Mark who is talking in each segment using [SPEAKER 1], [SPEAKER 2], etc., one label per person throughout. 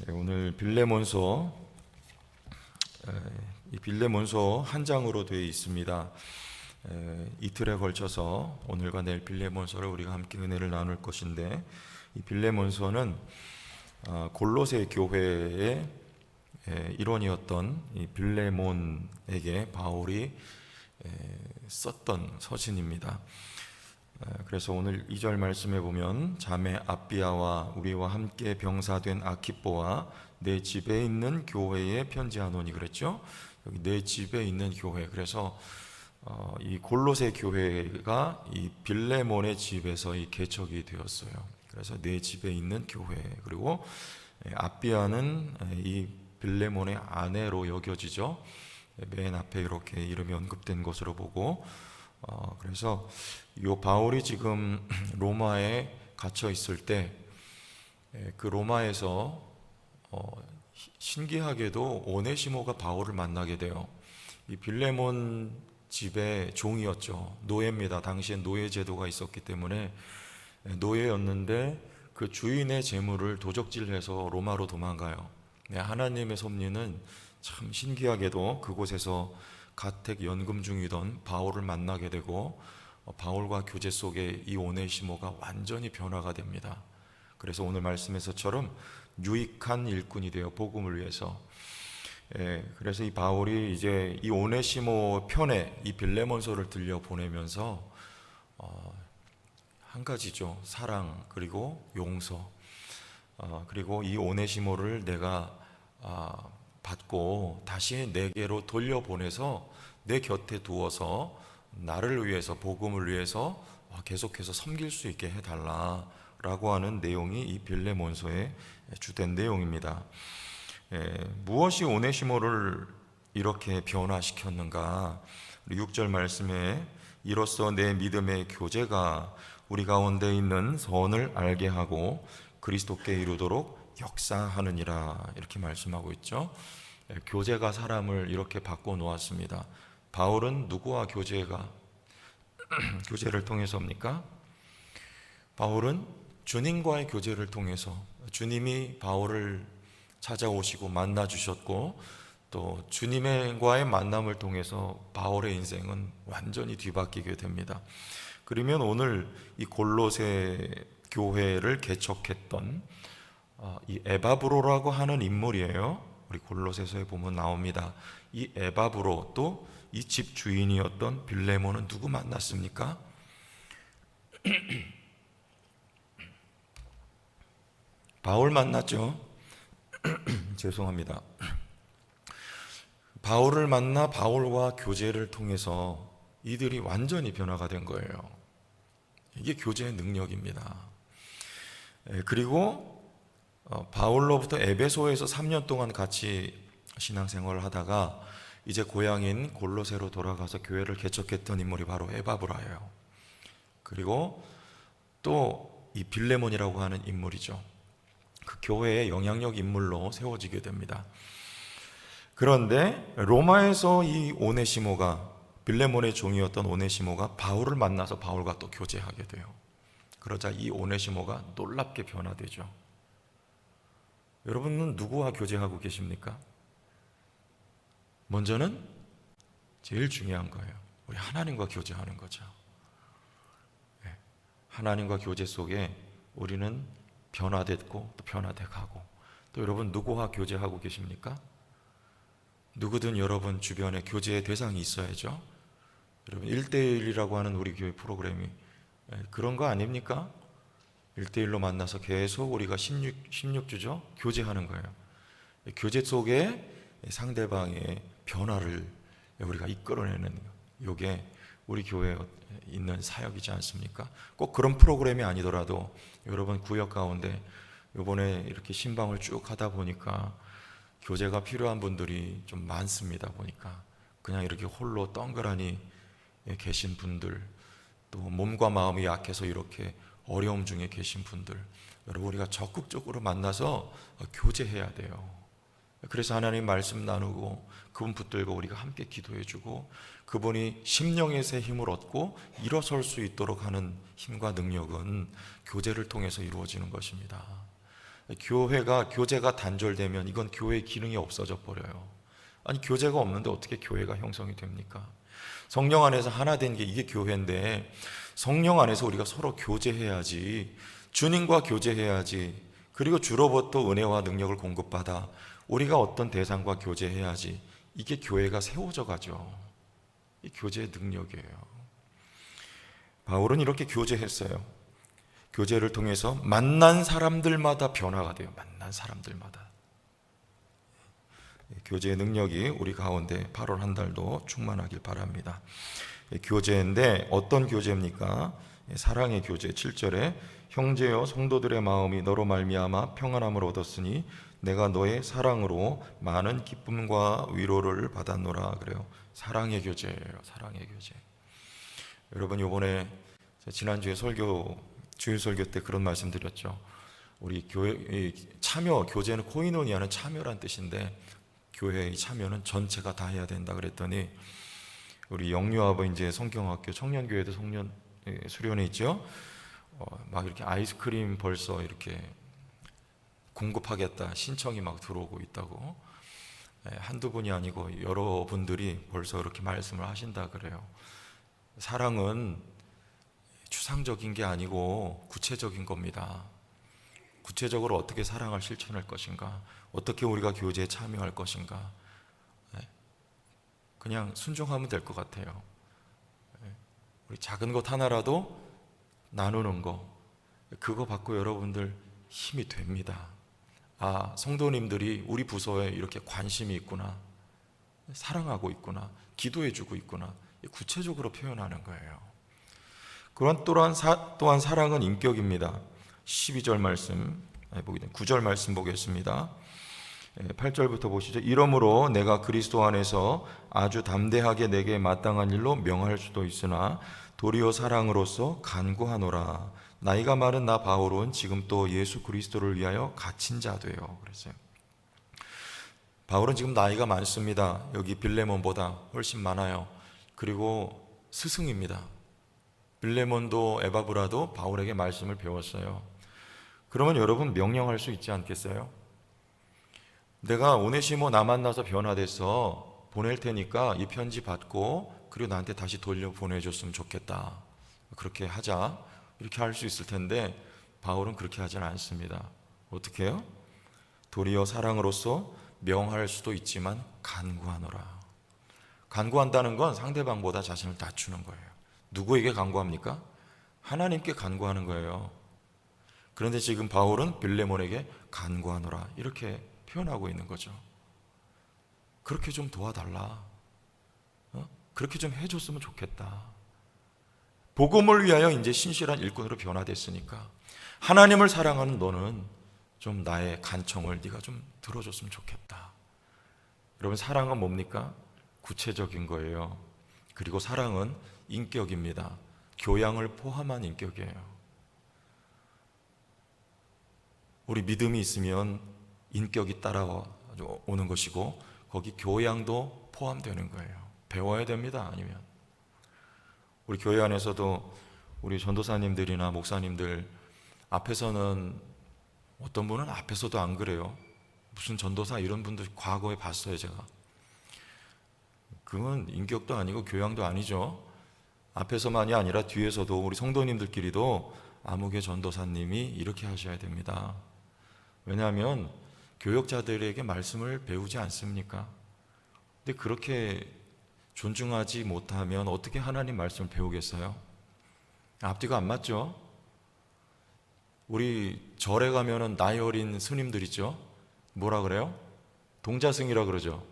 [SPEAKER 1] 오늘 빌레몬서 이 빌레몬서 한 장으로 되어 있습니다. 이틀에 걸쳐서 오늘과 내일 빌레몬서를 우리가 함께 은혜를 나눌 것인데, 이 빌레몬서는 골로새 교회의 일원이었던 이 빌레몬에게 바울이 썼던 서신입니다. 그래서 오늘 2절 말씀에 보면, 자매 아비아와 우리와 함께 병사된 아키뽀와 내 집에 있는 교회에 편지하노니 그랬죠. 여기 내 집에 있는 교회, 그래서 이 골로새 교회가 이 빌레몬의 집에서 이 개척이 되었어요. 그래서 내 집에 있는 교회, 그리고 아비아는 이 빌레몬의 아내로 여겨지죠. 맨 앞에 이렇게 이름이 언급된 것으로 보고, 그래서 요 바울이 지금 로마에 갇혀 있을 때 그 로마에서 신기하게도 오네시모가 바울을 만나게 돼요. 이 빌레몬 집의 종이었죠. 노예입니다. 당시엔 노예 제도가 있었기 때문에 노예였는데 그 주인의 재물을 도적질해서 로마로 도망가요. 하나님의 섭리는 참 신기하게도 그곳에서 가택 연금 중이던 바울을 만나게 되고, 바울과 교제 속에 이 오네시모가 완전히 변화가 됩니다. 그래서 오늘 말씀에서처럼 유익한 일꾼이 되어 복음을 위해서, 그래서 이 바울이 이제 이 오네시모 편에 이 빌레몬서를 들려 보내면서 한 가지죠. 사랑, 그리고 용서, 그리고 이 오네시모를 내가 받고 다시 내게로 돌려보내서 내 곁에 두어서 나를 위해서, 복음을 위해서 계속해서 섬길 수 있게 해달라라고 하는 내용이 이 빌레몬서의 주된 내용입니다. 무엇이 오네시모를 이렇게 변화시켰는가? 6절 말씀에, 이로써 내 믿음의 교제가 우리 가운데 있는 선을 알게 하고 그리스도께 이루도록 역사하느니라, 이렇게 말씀하고 있죠. 교제가 사람을 이렇게 바꿔 놓았습니다. 바울은 누구와 교제를 통해서입니까? 바울은 주님과의 교제를 통해서, 주님이 바울을 찾아오시고 만나 주셨고, 또 주님과의 만남을 통해서 바울의 인생은 완전히 뒤바뀌게 됩니다. 그러면 오늘 이 골로새 교회를 개척했던 이 에바브로라고 하는 인물이에요. 우리 골로새서에 보면 나옵니다. 이 에바브로, 또 이 집 주인이었던 빌레몬은 누구 만났습니까? 바울 만났죠. 죄송합니다. 바울을 만나 바울과 교제를 통해서 이들이 완전히 변화가 된 거예요. 이게 교제의 능력입니다. 그리고 바울로부터 에베소에서 3년 동안 같이 신앙생활을 하다가 이제 고향인 골로새로 돌아가서 교회를 개척했던 인물이 바로 에바브라예요. 그리고 또 이 빌레몬이라고 하는 인물이죠. 그 교회의 영향력 인물로 세워지게 됩니다. 그런데 로마에서 이 오네시모가, 빌레몬의 종이었던 오네시모가 바울을 만나서 바울과 또 교제하게 돼요. 그러자 이 오네시모가 놀랍게 변화되죠. 여러분은 누구와 교제하고 계십니까? 먼저는 제일 중요한 거예요. 우리 하나님과 교제하는 거죠. 하나님과 교제 속에 우리는 변화됐고 또 변화돼 가고, 또 여러분 누구와 교제하고 계십니까? 누구든 여러분 주변에 교제의 대상이 있어야죠. 여러분 1대1이라고 하는 우리 교회 프로그램이 그런 거 아닙니까? 1대1로 만나서 계속 우리가 16주죠? 교제하는 거예요. 교제 속에 상대방의 변화를 우리가 이끌어내는, 이게 우리 교회에 있는 사역이지 않습니까? 꼭 그런 프로그램이 아니더라도 여러분 구역 가운데 이번에 이렇게 신방을 쭉 하다 보니까 교제가 필요한 분들이 좀 많습니다. 보니까 그냥 이렇게 홀로 덩그러니 계신 분들, 또 몸과 마음이 약해서 이렇게 어려움 중에 계신 분들, 여러분 우리가 적극적으로 만나서 교제해야 돼요. 그래서 하나님 말씀 나누고 그분 붙들고 우리가 함께 기도해주고, 그분이 심령의 새 힘을 얻고 일어설 수 있도록 하는 힘과 능력은 교제를 통해서 이루어지는 것입니다. 교제가 단절되면 이건 교회의 기능이 없어져 버려요. 아니, 교제가 없는데 어떻게 교회가 형성이 됩니까? 성령 안에서 하나 된 게 이게 교회인데, 성령 안에서 우리가 서로 교제해야지, 주님과 교제해야지, 그리고 주로부터 은혜와 능력을 공급받아 우리가 어떤 대상과 교제해야지, 이게 교회가 세워져 가죠. 이 교제의 능력이에요. 바울은 이렇게 교제했어요. 교제를 통해서 만난 사람들마다 변화가 돼요. 만난 사람들마다. 교제의 능력이 우리 가운데 8월 한 달도 충만하길 바랍니다. 교제인데 어떤 교제입니까? 사랑의 교제. 7절에 형제여 성도들의 마음이 너로 말미암아 평안함을 얻었으니 내가 너의 사랑으로 많은 기쁨과 위로를 받았노라. 그래요. 사랑의 교제예요. 사랑의 교제. 여러분, 이번에 지난주에 주일 설교 때 그런 말씀 드렸죠. 우리 교회 참여, 교제는 코이노니아는 참여란 뜻인데 교회의 참여는 전체가 다 해야 된다 그랬더니, 우리 영유아부 이제 성경학교 청년교회도 청년 수련회 있죠. 막 이렇게 아이스크림 벌써 이렇게 공급하겠다 신청이 막 들어오고 있다고. 한두 분이 아니고 여러분들이 벌써 이렇게 말씀을 하신다 그래요. 사랑은 추상적인 게 아니고 구체적인 겁니다. 구체적으로 어떻게 사랑을 실천할 것인가, 어떻게 우리가 교제에 참여할 것인가, 그냥 순종하면 될 것 같아요. 우리 작은 것 하나라도 나누는 거, 그거 받고 여러분들 힘이 됩니다. 아, 성도님들이 우리 부서에 이렇게 관심이 있구나, 사랑하고 있구나, 기도해주고 있구나, 구체적으로 표현하는 거예요. 또한 사랑은 인격입니다. 12절 말씀, 9절 말씀 보겠습니다. 8절부터 보시죠. 이러므로 내가 그리스도 안에서 아주 담대하게 내게 마땅한 일로 명할 수도 있으나 도리어 사랑으로서 간구하노라. 나이가 많은 나 바울은 지금 또 예수 그리스도를 위하여 갇힌 자 되요. 그랬어요. 바울은 지금 나이가 많습니다. 여기 빌레몬보다 훨씬 많아요. 그리고 스승입니다. 빌레몬도 에바브라도 바울에게 말씀을 배웠어요. 그러면 여러분 명령할 수 있지 않겠어요? 내가 오네시모 나 만나서 변화돼서 보낼 테니까 이 편지 받고 그리고 나한테 다시 돌려 보내줬으면 좋겠다. 그렇게 하자. 이렇게 할 수 있을 텐데 바울은 그렇게 하지는 않습니다. 어떻게 해요? 도리어 사랑으로서 명할 수도 있지만 간구하노라. 간구한다는 건 상대방보다 자신을 낮추는 거예요. 누구에게 간구합니까? 하나님께 간구하는 거예요. 그런데 지금 바울은 빌레몬에게 간구하노라 이렇게 표현하고 있는 거죠. 그렇게 좀 도와달라. 그렇게 좀 해줬으면 좋겠다. 복음을 위하여 이제 신실한 일꾼으로 변화됐으니까 하나님을 사랑하는 너는 좀 나의 간청을 네가 좀 들어줬으면 좋겠다. 여러분, 사랑은 뭡니까? 구체적인 거예요. 그리고 사랑은 인격입니다. 교양을 포함한 인격이에요. 우리 믿음이 있으면 인격이 따라오는 것이고 거기 교양도 포함되는 거예요. 배워야 됩니다. 아니면 우리 교회 안에서도 우리 전도사님들이나 목사님들 앞에서는, 어떤 분은 앞에서도 안 그래요. 무슨 전도사 이런 분들 과거에 봤어요. 제가. 그건 인격도 아니고 교양도 아니죠. 앞에서만이 아니라 뒤에서도 우리 성도님들끼리도 아무개 전도사님이 이렇게 하셔야 됩니다. 왜냐하면 교역자들에게 말씀을 배우지 않습니까? 근데 그렇게 존중하지 못하면 어떻게 하나님 말씀을 배우겠어요? 앞뒤가 안 맞죠? 우리 절에 가면은 나이 어린 스님들 있죠? 뭐라 그래요? 동자승이라 그러죠.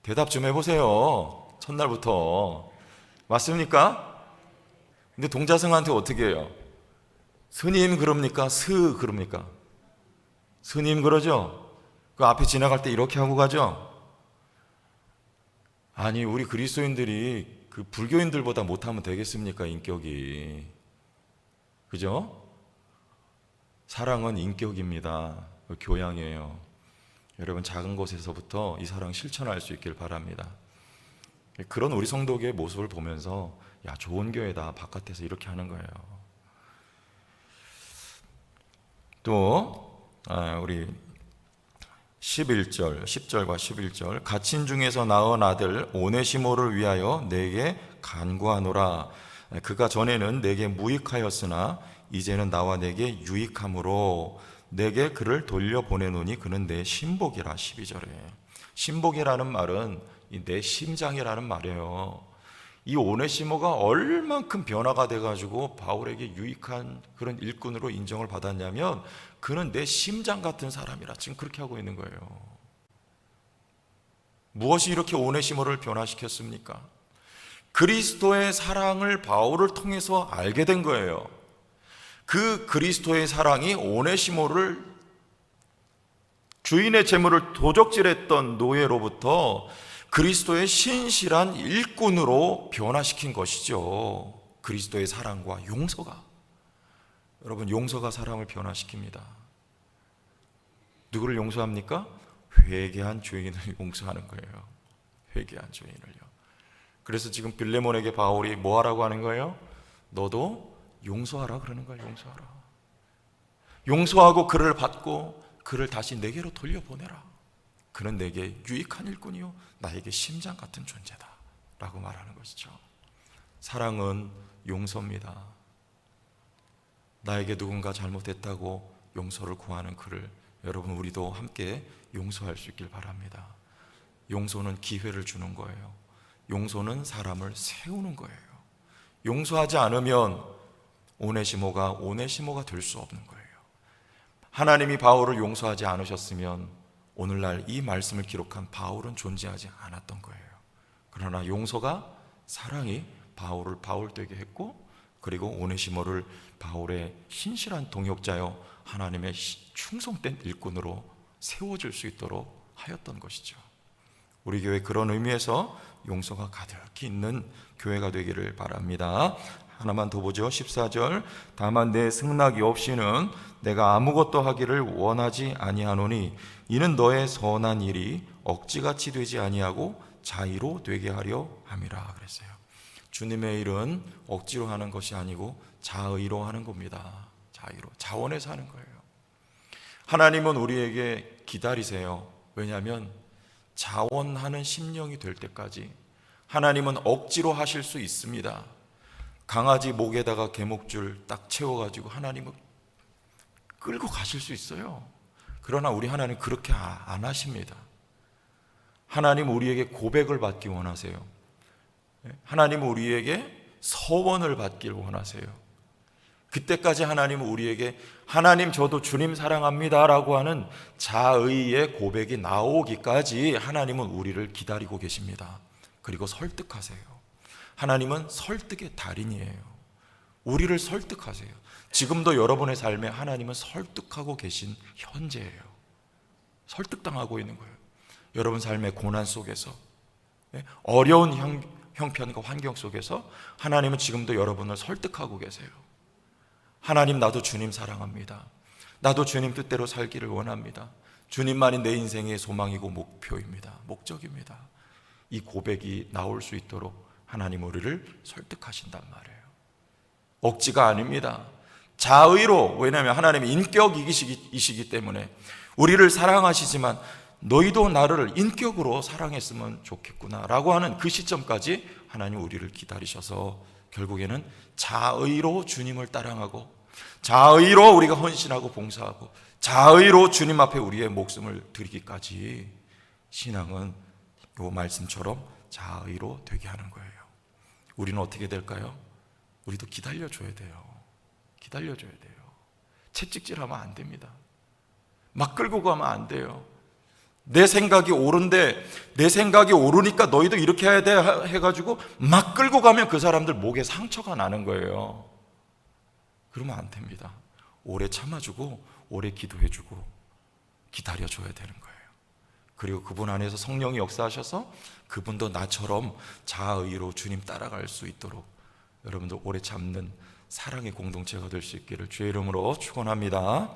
[SPEAKER 1] 대답 좀 해보세요. 첫날부터. 맞습니까? 근데 동자승한테 어떻게 해요? 스님 그럽니까? 스 그럽니까? 스님 그러죠? 그 앞에 지나갈 때 이렇게 하고 가죠? 아니, 우리 그리스도인들이 그 불교인들보다 못하면 되겠습니까? 인격이. 그죠? 사랑은 인격입니다. 교양이에요. 여러분, 작은 곳에서부터 이 사랑 실천할 수 있길 바랍니다. 그런 우리 성도교의 모습을 보면서 야, 좋은 교회다. 바깥에서 이렇게 하는 거예요. 또 우리 11절, 10절과 11절, 갇힌 중에서 낳은 아들 오네시모를 위하여 내게 간구하노라. 그가 전에는 내게 무익하였으나 이제는 나와 내게 유익함으로 내게 그를 돌려보내노니 그는 내 신복이라. 12절에 신복이라는 말은 내 심장이라는 말이에요. 이 오네시모가 얼만큼 변화가 돼가지고 바울에게 유익한 그런 일꾼으로 인정을 받았냐면 그는 내 심장 같은 사람이라 지금 그렇게 하고 있는 거예요. 무엇이 이렇게 오네시모를 변화시켰습니까? 그리스도의 사랑을 바울을 통해서 알게 된 거예요. 그 그리스도의 사랑이 오네시모를 주인의 재물을 도적질했던 노예로부터 그리스도의 신실한 일꾼으로 변화시킨 것이죠. 그리스도의 사랑과 용서가. 여러분, 용서가 사랑을 변화시킵니다. 누구를 용서합니까? 회개한 죄인을 용서하는 거예요. 회개한 죄인을요. 그래서 지금 빌레몬에게 바울이 뭐 하라고 하는 거예요? 너도 용서하라 그러는 거예요. 용서하라. 용서하고 그를 받고 그를 다시 내게로 돌려보내라. 그는 내게 유익한 일꾼이요 나에게 심장 같은 존재다 라고 말하는 것이죠. 사랑은 용서입니다. 나에게 누군가 잘못했다고 용서를 구하는 그를 여러분 우리도 함께 용서할 수 있길 바랍니다. 용서는 기회를 주는 거예요. 용서는 사람을 세우는 거예요. 용서하지 않으면 오네시모가 될 수 없는 거예요. 하나님이 바울을 용서하지 않으셨으면 오늘날 이 말씀을 기록한 바울은 존재하지 않았던 거예요. 그러나 용서가 사랑이 바울을 바울되게 했고 그리고 오네시모를 바울의 신실한 동역자여 하나님의 충성된 일꾼으로 세워질 수 있도록 하였던 것이죠. 우리 교회 그런 의미에서 용서가 가득히 있는 교회가 되기를 바랍니다. 하나만 더 보죠. 14절 다만 내 승낙이 없이는 내가 아무것도 하기를 원하지 아니하노니 이는 너의 선한 일이 억지같이 되지 아니하고 자의로 되게 하려 함이라 그랬어요. 주님의 일은 억지로 하는 것이 아니고 자의로 하는 겁니다. 자의로, 자원해서 하는 거예요. 하나님은 우리에게 기다리세요. 왜냐하면 자원하는 심령이 될 때까지 하나님은 억지로 하실 수 있습니다. 강아지 목에다가 개목줄 딱 채워가지고 하나님은 끌고 가실 수 있어요. 그러나 우리 하나님 그렇게 안 하십니다. 하나님 우리에게 고백을 받기 원하세요. 하나님은 우리에게 서원을 받기를 원하세요. 그때까지 하나님은 우리에게 하나님 저도 주님 사랑합니다 라고 하는 자의의 고백이 나오기까지 하나님은 우리를 기다리고 계십니다. 그리고 설득하세요. 하나님은 설득의 달인이에요. 우리를 설득하세요. 지금도 여러분의 삶에 하나님은 설득하고 계신 현재예요. 설득당하고 있는 거예요. 여러분 삶의 고난 속에서 어려운 형편과 환경 속에서 하나님은 지금도 여러분을 설득하고 계세요. 하나님 나도 주님 사랑합니다. 나도 주님 뜻대로 살기를 원합니다. 주님만이 내 인생의 소망이고 목표입니다. 목적입니다. 이 고백이 나올 수 있도록 하나님 우리를 설득하신단 말이에요. 억지가 아닙니다. 자의로. 왜냐하면 하나님의 인격이시기 때문에 우리를 사랑하시지만 너희도 나를 인격으로 사랑했으면 좋겠구나 라고 하는 그 시점까지 하나님 우리를 기다리셔서 결국에는 자의로 주님을 따라가고 자의로 우리가 헌신하고 봉사하고 자의로 주님 앞에 우리의 목숨을 드리기까지 신앙은 이 말씀처럼 자의로 되게 하는 거예요. 우리는 어떻게 될까요? 우리도 기다려줘야 돼요. 기다려줘야 돼요. 채찍질하면 안 됩니다. 막 끌고 가면 안 돼요. 내 생각이 옳은데 내 생각이 옳으니까 너희도 이렇게 해야 돼 해가지고 막 끌고 가면 그 사람들 목에 상처가 나는 거예요. 그러면 안 됩니다. 오래 참아주고 오래 기도해주고 기다려줘야 되는 거예요. 그리고 그분 안에서 성령이 역사하셔서 그분도 나처럼 자의로 주님 따라갈 수 있도록 여러분들 오래 참는 사랑의 공동체가 될 수 있기를 주의 이름으로 축원합니다.